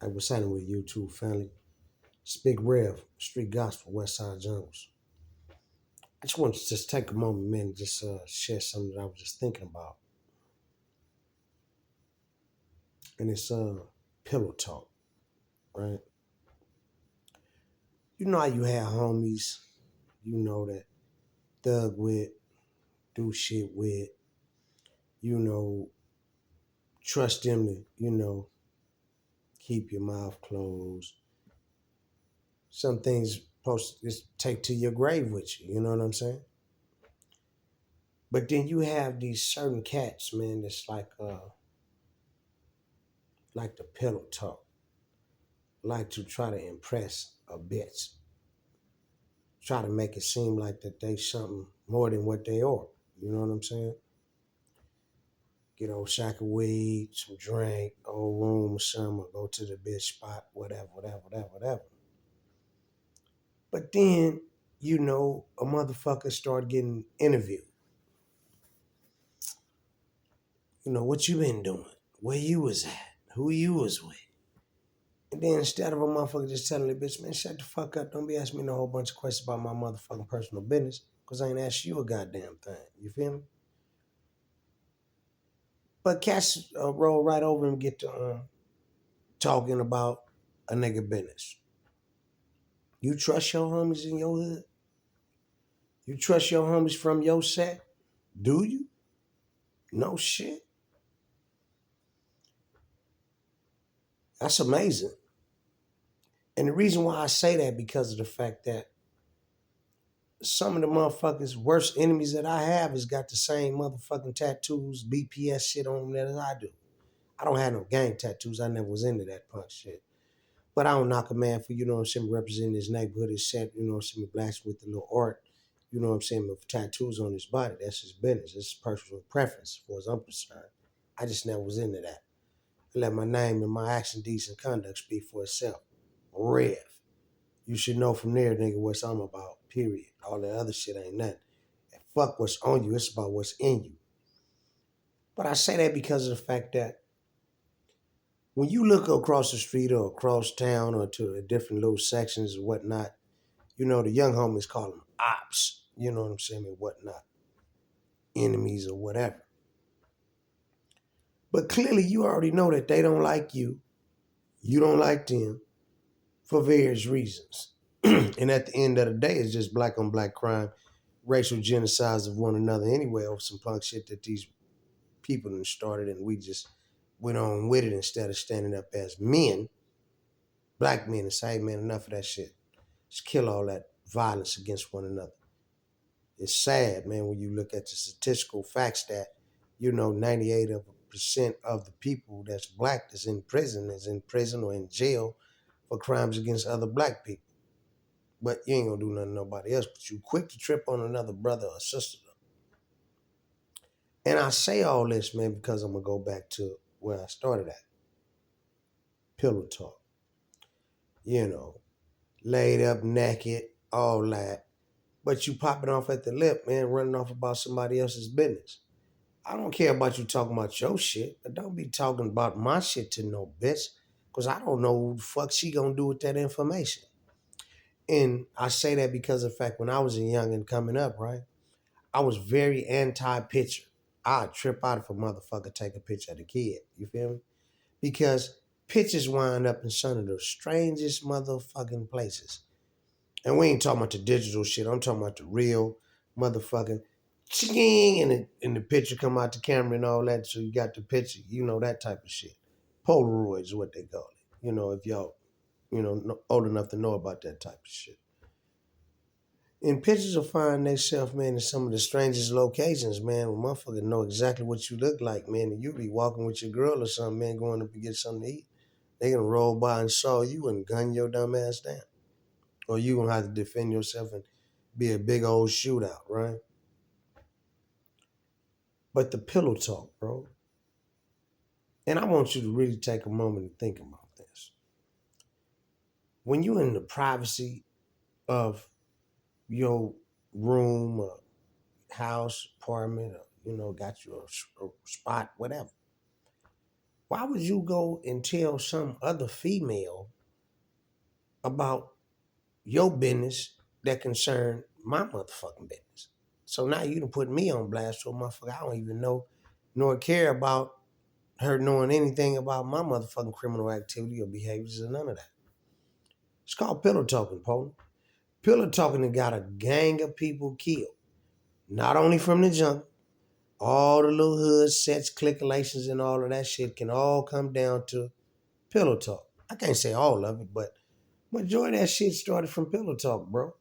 I was signing with you too, family. It's Big Rev, Street Gospel, West Side Jungles. I just wanted to just take a moment, man, and just share something that I was just thinking about. And it's pillow talk, right? You know how you have homies, you know, that thug with, do shit with, you know, trust them to, keep your mouth closed. Some things supposed to just take to your grave with you, you know what I'm saying? But then you have these certain cats, man, that's like the pillow talk, like to try to impress a bitch, try to make it seem like that they something more than what they are. You know what I'm saying? Get old sack of weed, some drink, old room, or something, or go to the bitch spot, whatever, whatever, whatever, whatever. But then, a motherfucker start getting interviewed. What you been doing? Where you was at? Who you was with? And then instead of a motherfucker just telling the bitch, man, shut the fuck up. Don't be asking me no whole bunch of questions about my motherfucking personal business. Cause I ain't asked you a goddamn thing. You feel me? But cats roll right over and get to talking about a nigga business. You trust your homies in your hood? You trust your homies from your set? Do you? No shit. That's amazing. And the reason why I say that because of the fact that some of the motherfuckers' worst enemies that I have has got the same motherfucking tattoos, BPS shit on them as I do. I don't have no gang tattoos. I never was into that punk shit. But I don't knock a man for, representing his neighborhood, his set, blacks with the little art, with tattoos on his body. That's his business. It's his personal preference, as far as I'm concerned. I just never was into that. I let my name and my action, decent conduct speak for itself. Rev. You should know from there, nigga, what I'm about, period. All that other shit ain't nothing. And fuck what's on you, it's about what's in you. But I say that because of the fact that when you look across the street or across town or to the different little sections and whatnot, the young homies call them ops, you know what I'm saying, and whatnot, enemies or whatever. But clearly you already know that they don't like you don't like them for various reasons. And at the end of the day, it's just black on black crime, racial genocides of one another anyway, over some punk shit that these people done started, and we just went on with it instead of standing up as men, black men, and say, hey man, enough of that shit. Just kill all that violence against one another. It's sad, man, when you look at the statistical facts that, 98% of the people that's black that's in prison is in prison or in jail for crimes against other black people. But you ain't gonna do nothing to nobody else, but you quick to trip on another brother or sister. And I say all this, man, because I'm gonna go back to where I started at. Pillow talk. You know, laid up naked, all that. But you popping off at the lip, man, running off about somebody else's business. I don't care about you talking about your shit, but don't be talking about my shit to no bitch, because I don't know who the fuck she gonna do with that information. And I say that because of the fact when I was a young and coming up, right, I was very anti-picture. I'd trip out if a motherfucker take a picture of the kid. You feel me? Because pictures wind up in some of the strangest motherfucking places. And we ain't talking about the digital shit. I'm talking about the real motherfucking ching and the picture come out the camera and all that. So you got the picture, that type of shit. Polaroids is what they call it. If y'all, old enough to know about that type of shit. And pictures will find themselves, man, in some of the strangest locations, man, where motherfuckers know exactly what you look like, man. And you be walking with your girl or something, man, going up to get something to eat. They gonna roll by and saw you and gun your dumb ass down. Or you gonna have to defend yourself and be a big old shootout, right? But the pillow talk, bro. And I want you to really take a moment to think about this. When you're in the privacy of your room or house, apartment, or, got your spot, whatever. Why would you go and tell some other female about your business that concern my motherfucking business? So now you done put me on blast to a motherfucker I don't even know nor care about her knowing anything about my motherfucking criminal activity or behaviors or none of that. It's called pillow talking, Polo. Pillow talking that got a gang of people killed. Not only from the jungle, all the little hood sets, clickulations, and all of that shit can all come down to pillow talk. I can't say all of it, but majority of that shit started from pillow talk, bro.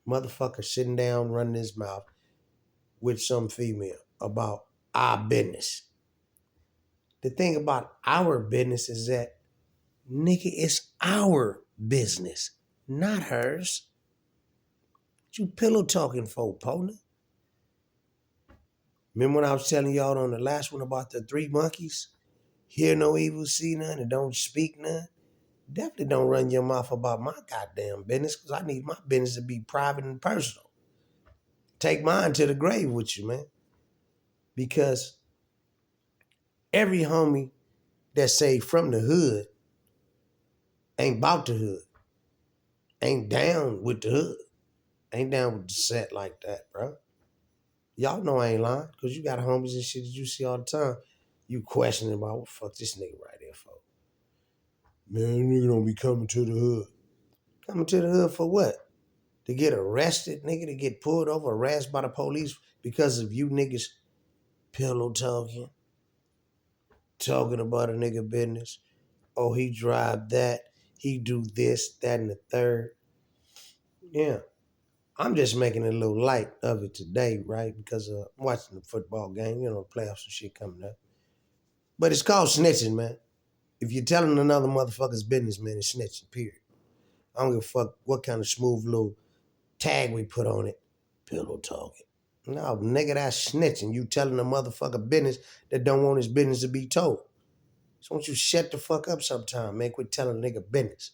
Motherfucker sitting down, running his mouth with some female about our business. The thing about our business is that, nigga, it's our business, not hers. What you pillow talking for, Pona? Remember when I was telling y'all on the last one about the three monkeys? Hear no evil, see none, and don't speak none? Definitely don't run your mouth about my goddamn business, because I need my business to be private and personal. Take mine to the grave with you, man. Because every homie that say from the hood ain't about the hood, ain't down with the hood, ain't down with the set like that, bro. Y'all know I ain't lying, because you got homies and shit that you see all the time. You questioning about what the fuck this nigga right there for. Man, nigga don't be coming to the hood. Coming to the hood for what? To get arrested, nigga, to get pulled over, harassed by the police because of you niggas pillow talking, talking about a nigga business. Oh, he drive that, he do this, that, and the third. Yeah. I'm just making a little light of it today, right? Because I'm watching the football game, playoffs and shit coming up. But it's called snitching, man. If you're telling another motherfucker's business, man, it's snitching, period. I don't give a fuck what kind of smooth little tag we put on it. Pillow talking. No, nigga, that's snitching. You telling a motherfucker business that don't want his business to be told. So won't you shut the fuck up sometime, man? Quit telling a nigga business.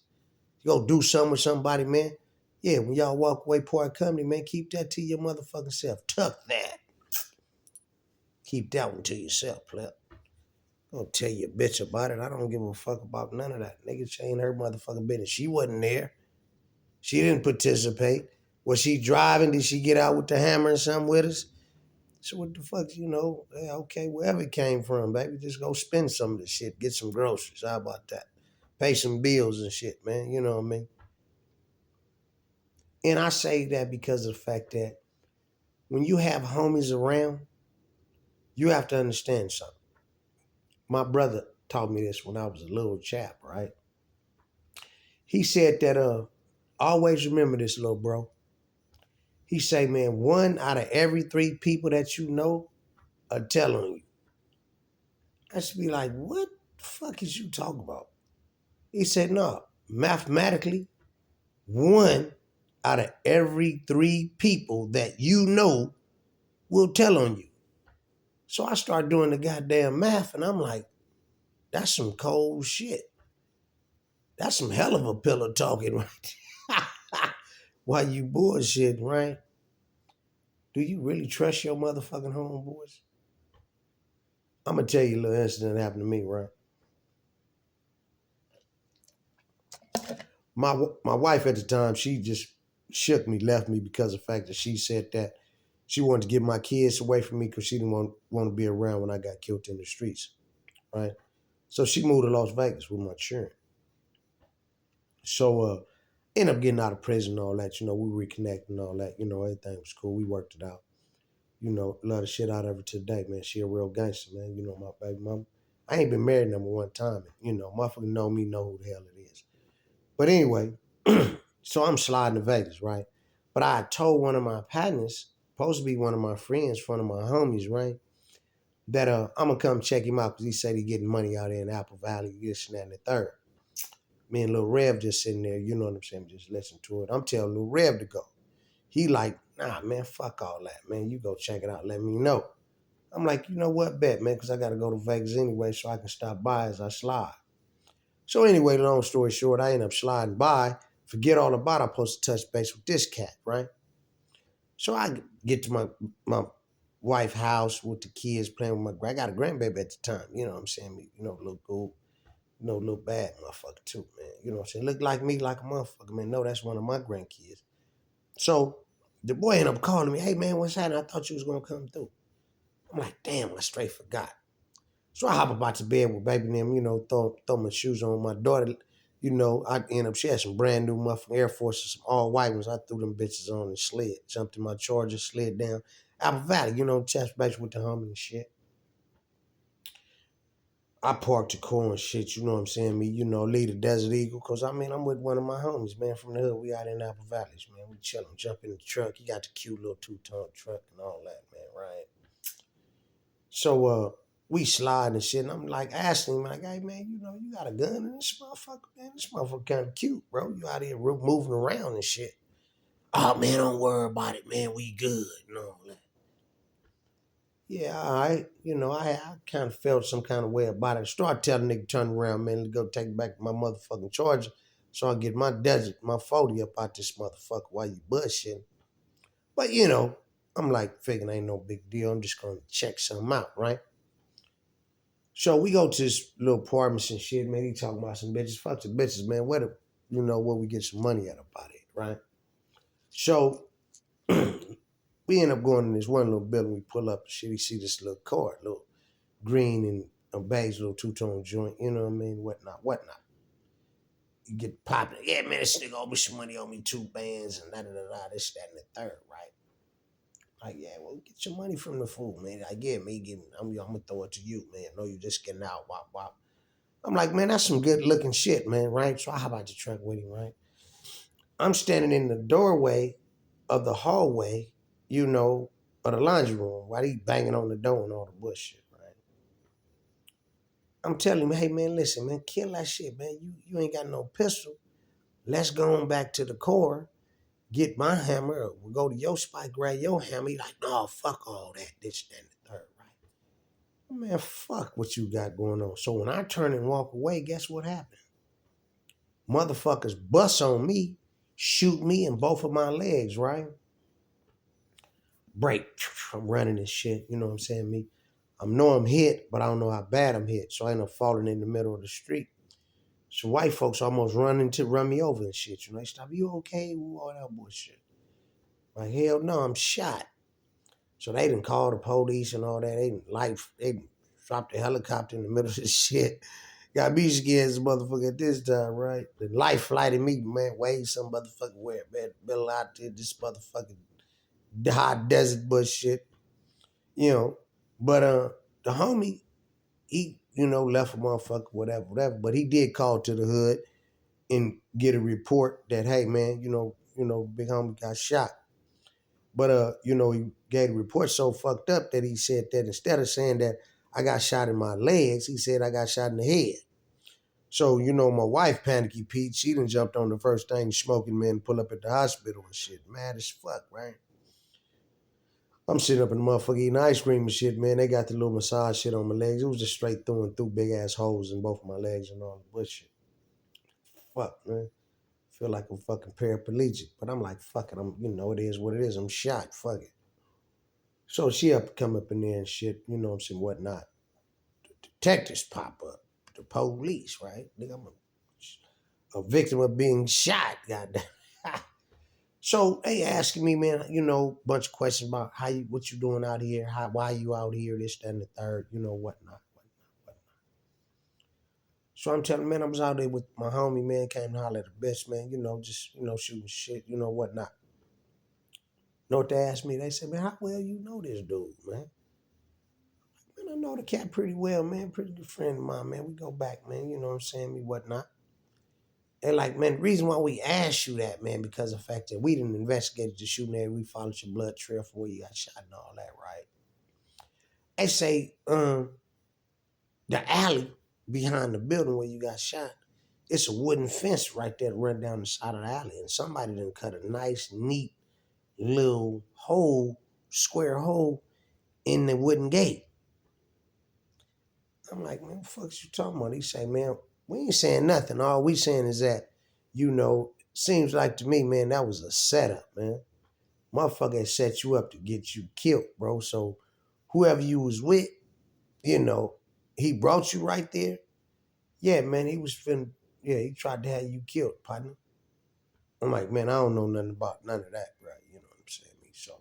You go do something with somebody, man. Yeah, when y'all walk away, part company, man, keep that to your motherfucking self. Tuck that. Keep that one to yourself, pleb. Don't tell your bitch about it. I don't give a fuck about none of that. Nigga, she ain't her motherfucking business. She wasn't there. She didn't participate. Was she driving? Did she get out with the hammer and something with us? So what the fuck, yeah, okay, wherever it came from, baby, just go spend some of the shit. Get some groceries. How about that? Pay some bills and shit, man. You know what I mean? And I say that because of the fact that when you have homies around, you have to understand something. My brother taught me this when I was a little chap, right? He said that always remember this, little bro. He say, man, one out of every three people that you know are telling you. I should be like, what the fuck is you talking about? He said, no, mathematically, one out of every three people that you know will tell on you. So I start doing the goddamn math, and I'm like, that's some cold shit. That's some hell of a pillow talking, right? While you bullshit, right? Do you really trust your motherfucking homeboys? I'm gonna tell you a little incident that happened to me, right? My wife at the time, she just shook me, left me because of the fact that she said that she wanted to get my kids away from me because she didn't want to be around when I got killed in the streets, right? So she moved to Las Vegas with my children. So ended up getting out of prison and all that. We reconnected and all that. Everything was cool. We worked it out. Love the shit out of her today, man. She a real gangster, man. My baby mama. I ain't been married number one time. Motherfucker know me, know who the hell it is. But anyway, so I'm sliding to Vegas, right? But I told one of my partners, supposed to be one of my friends, one of my homies, right? That I'm gonna come check him out because he said he getting money out there in Apple Valley, this and that and the third. Me and Lil Rev just sitting there, you know what I'm saying, just listen to it. I'm telling Lil Rev to go. He like, nah, man, fuck all that, man. You go check it out, let me know. I'm like, you know what, bet, man, because I got to go to Vegas anyway so I can stop by as I slide. So anyway, long story short, I end up sliding by, forget all about I'm supposed to touch base with this cat, right? So I get to my wife house with the kids playing with I got a grandbaby at the time, you know what I'm saying? You know, little cool, you know, little bad motherfucker too, man. You know what I'm saying? Look like me like a motherfucker, man. No, that's one of my grandkids. So the boy ended up calling me, hey man, what's happening? I thought you was gonna come through. I'm like, damn, I straight forgot. So I hop about to bed with baby and them, you know, throw my shoes on. My daughter, you know, I end up, she had some brand new motherfucking Air Forces, some all white ones. I threw them bitches on and slid, jumped in my Charger, slid down Apple Valley, you know, test base with the homie and shit. I parked the car and shit, you know what I'm saying? Me, you know, lead the Desert Eagle, cause I mean, I'm with one of my homies, man, from the hood. We out in Apple Valleys, man. We chillin', jump in the truck. He got the cute little two-ton truck and all that, man, right? So we slide and shit, and I'm like asking him, like, hey man, you know, you got a gun in this motherfucker, man. This motherfucker kind of cute, bro. You out here moving around and shit. Oh man, don't worry about it, man. We good. No, like, yeah, all right. You know, I kind of felt some kind of way about it. Start telling nigga turn around, man, to go take back my motherfucking charger so I get my desert, my 40 up out this motherfucker while you bullshitting. But you know, I'm like, figuring ain't no big deal. I'm just gonna check something out, right? So we go to this little apartments and shit, man. He talking about some bitches. Fuck the bitches, man. You know, where we get some money out about it, right? So we end up going in this one little building. We pull up and shit. We see this little car, little green and a beige little two-tone joint. You know what I mean? Whatnot, whatnot. You get popping. Yeah, man, this nigga owe me some money, owe me 2 bands and da-da-da-da, this, that, and the third, right? Like, yeah, well, get your money from the fool, man. I get me, I'm gonna throw it to you, man. No, you just getting out, wop, wop. I'm like, man, that's some good looking shit, man, right? So I hop out the truck with him, right? I'm standing in the doorway of the hallway, you know, of the laundry room while he banging on the door and all the bullshit, right? I'm telling him, hey man, listen, man, kill that shit, man. You ain't got no pistol. Let's go on back to the core, get my hammer, or we'll go to your spot, grab your hammer. He like, no, fuck all that, this, that, and the third, right? Man, fuck what you got going on. So when I turn and walk away, guess what happened? Motherfuckers bust on me, shoot me in both of my legs, right? Break. I'm running and shit. You know what I'm saying? I know I'm hit, but I don't know how bad I'm hit. So I end up falling in the middle of the street. So white folks almost run me over and shit. You know, they stop, you okay? All that bullshit. Like, hell no, I'm shot. So they didn't call the police and all that. They dropped the helicopter in the middle of the shit. Got me scared as a motherfucker at this time, right? The life flighted me, man, way some motherfucking where, man. Been out there, this motherfucking hot desert bullshit, you know. But the homie, he, you know, left a motherfucker, whatever, whatever. But he did call to the hood and get a report that, hey man, big homie got shot. But you know, he gave a report so fucked up that he said that instead of saying that I got shot in my legs, he said I got shot in the head. So, you know, my wife, Panicky Pete, she done jumped on the first thing smoking, man, pull up at the hospital and shit. Mad as fuck, right? I'm sitting up in the motherfucker eating ice cream and shit, man. They got the little massage shit on my legs. It was just straight through and through, big ass holes in both of my legs and all the bullshit. Fuck, man. Feel like I'm fucking paraplegic. But I'm like, fuck it. You know, it is what it is. I'm shot. Fuck it. So she come up in there and shit, you know what I'm saying, whatnot. The detectives pop up. The police, right? Nigga, I'm a victim of being shot, goddamn. So they asking me, man, you know, bunch of questions about what you doing out here, why you out here, this, that, and the third, you know, whatnot, whatnot. So I'm telling, man, I was out there with my homie, man, came to holler at the bitch, man, you know, just, you know, shooting shit, you know, whatnot. Know what they asked me? They said, man, how well you know this dude, man? Man, I know the cat pretty well, man, pretty good friend of mine, man. We go back, man, you know what I'm saying, me whatnot. They're like, man, the reason why we asked you that, man, because of the fact that we didn't investigate the shooting area, we followed your blood trail for where you got shot and all that, right? They say the alley behind the building where you got shot, it's a wooden fence right there to run down the side of the alley. And somebody done cut a nice, neat little hole, square hole in the wooden gate. I'm like, man, what the fuck you talking about? He say, man, we ain't saying nothing. All we saying is that, you know, seems like to me, man, that was a setup, man. Motherfucker had set you up to get you killed, bro. So whoever you was with, you know, he brought you right there. Yeah, man, he tried to have you killed, partner. I'm like, man, I don't know nothing about none of that, right? You know what I'm saying? So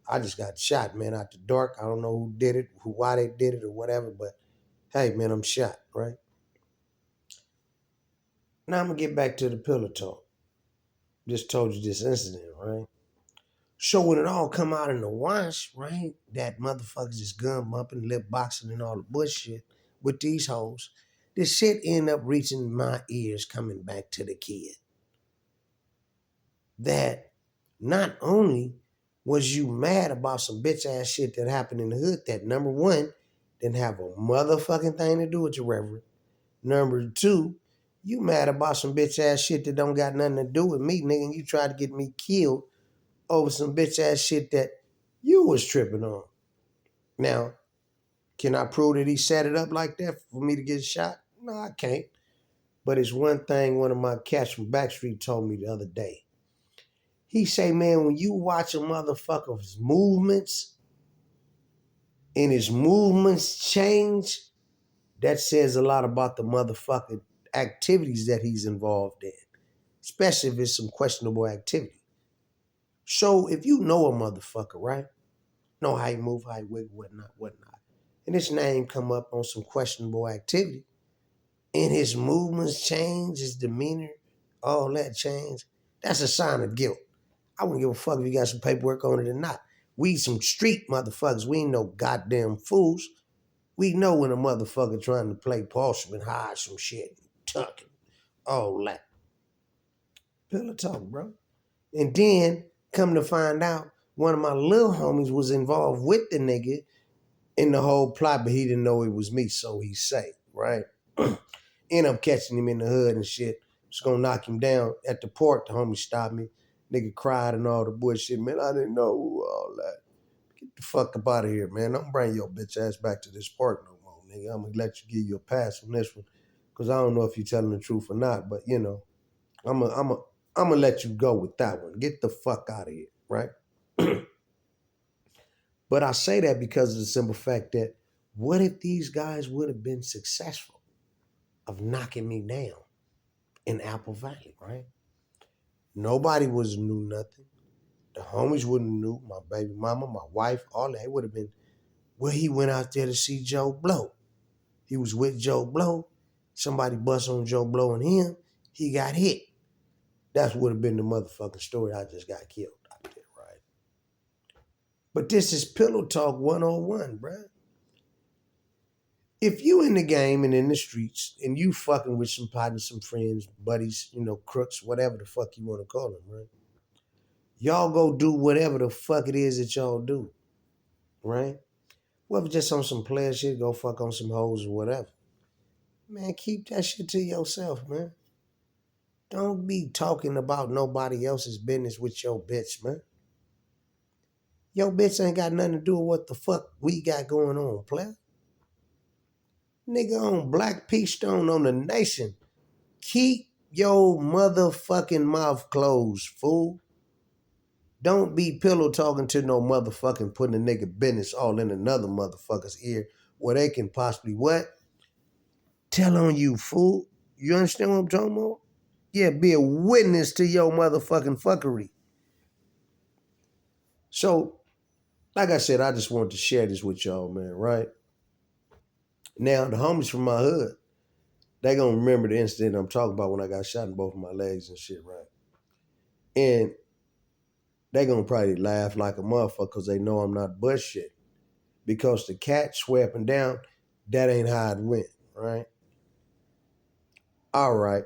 I just got shot, man, out the dark. I don't know who did it, why they did it or whatever, but hey, man, I'm shot, right? Now I'm gonna get back to the pillow talk. Just told you this incident, right? So when it all come out in the wash, right? That motherfuckers is gun bumping, lip boxing, and all the bullshit with these hoes. This shit end up reaching my ears coming back to the kid. That not only was you mad about some bitch ass shit that happened in the hood, that number one, didn't have a motherfucking thing to do with your reverend. Number two, you mad about some bitch ass shit that don't got nothing to do with me, nigga, and you tried to get me killed over some bitch ass shit that you was tripping on. Now, can I prove that he set it up like that for me to get shot? No, I can't. But it's one thing one of my cats from Backstreet told me the other day. He say, man, when you watch a motherfucker's movements and his movements change, that says a lot about the motherfucking activities that he's involved in, especially if it's some questionable activity. So if you know a motherfucker, right? Know how he move, how he wiggle, whatnot. And his name come up on some questionable activity, and his movements change, his demeanor, all that change, that's a sign of guilt. I wouldn't give a fuck if you got some paperwork on it or not. We some street motherfuckers. We ain't no goddamn fools. We know when a motherfucker trying to play possum and hide some shit, tucking, all that. Pillow talk, bro. And then come to find out, one of my little homies was involved with the nigga in the whole plot, but he didn't know it was me, so he say, right? End up catching him in the hood and shit. Was gonna knock him down at the port. The homie stopped me. Nigga cried and all the bullshit. Man, I didn't know all that. Get the fuck up out of here, man. Don't bring your bitch ass back to this park no more, nigga. I'm gonna let you give you a pass on this one. Cause I don't know if you're telling the truth or not, but you know, I'm gonna let you go with that one. Get the fuck out of here, right? But I say that because of the simple fact that what if these guys would have been successful of knocking me down in Apple Valley, right? Nobody was knew nothing. The homies wouldn't knew. My baby mama, my wife, all that. It would have been, well, he went out there to see Joe Blow. He was with Joe Blow. Somebody bust on Joe Blow and him. He got hit. That would have been the motherfucking story. I just got killed out there, right? But this is Pillow Talk 101, bruh. If you in the game and in the streets and you fucking with some partners, some friends, buddies, you know, crooks, whatever the fuck you want to call them, right? Y'all go do whatever the fuck it is that y'all do, right? Whether just on some player shit, go fuck on some hoes or whatever. Man, keep that shit to yourself, man. Don't be talking about nobody else's business with your bitch, man. Your bitch ain't got nothing to do with what the fuck we got going on, player. Nigga on Black Peach Stone on the nation. Keep your motherfucking mouth closed, fool. Don't be pillow talking to no motherfucking putting a nigga business all in another motherfucker's ear where they can possibly what? Tell on you, fool. You understand what I'm talking about? Yeah, be a witness to your motherfucking fuckery. So, like I said, I just wanted to share this with y'all, man, right? Now, the homies from my hood, they gonna remember the incident I'm talking about when I got shot in both of my legs and shit, right? And they gonna probably laugh like a motherfucker because they know I'm not bullshit. Because the cat swear up and down, that ain't how it went, right? All right.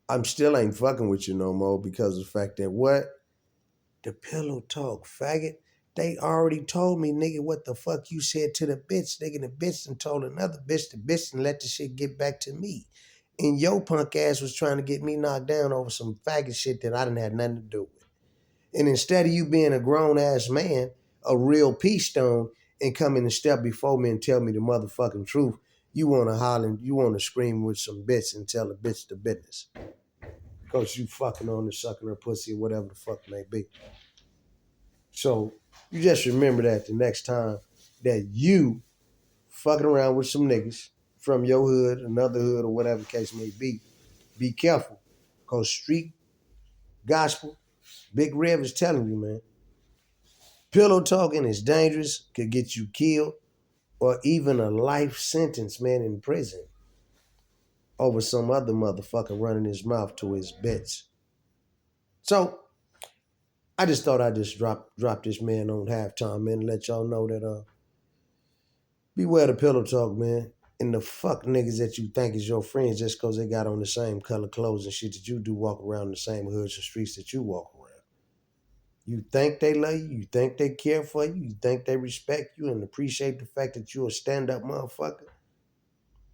I'm still ain't fucking with you no more because of the fact that what? The pillow talk, faggot. They already told me, nigga, what the fuck you said to the bitch. Nigga, the bitch and told another bitch, the bitch and let the shit get back to me. And your punk ass was trying to get me knocked down over some faggot shit that I didn't have nothing to do with. And instead of you being a grown ass man, a real peace stone, and coming and step before me and tell me the motherfucking truth, you want to holler and you want to scream with some bitch and tell the bitch the business. Because you fucking on her, sucking her pussy or whatever the fuck may be. So you just remember that the next time that you fucking around with some niggas from your hood, another hood, or whatever the case may be careful. Because street gospel, Big Rev is telling you, man, pillow talking is dangerous, could get you killed, or even a life sentence, man, in prison over some other motherfucker running his mouth to his bitch. So I just thought I'd just drop this man on halftime, man, and let y'all know that beware the pillow talk, man. And the fuck niggas that you think is your friends just cause they got on the same color clothes and shit that you do, walk around the same hoods and streets that you walk around. You think they love you, you think they care for you, you think they respect you and appreciate the fact that you're a stand-up motherfucker.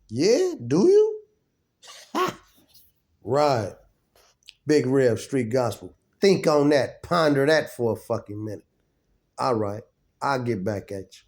Yeah, do you? Ha! Right. Big Rev, Street Gospel. Think on that. Ponder that for a fucking minute. All right. I'll get back at you.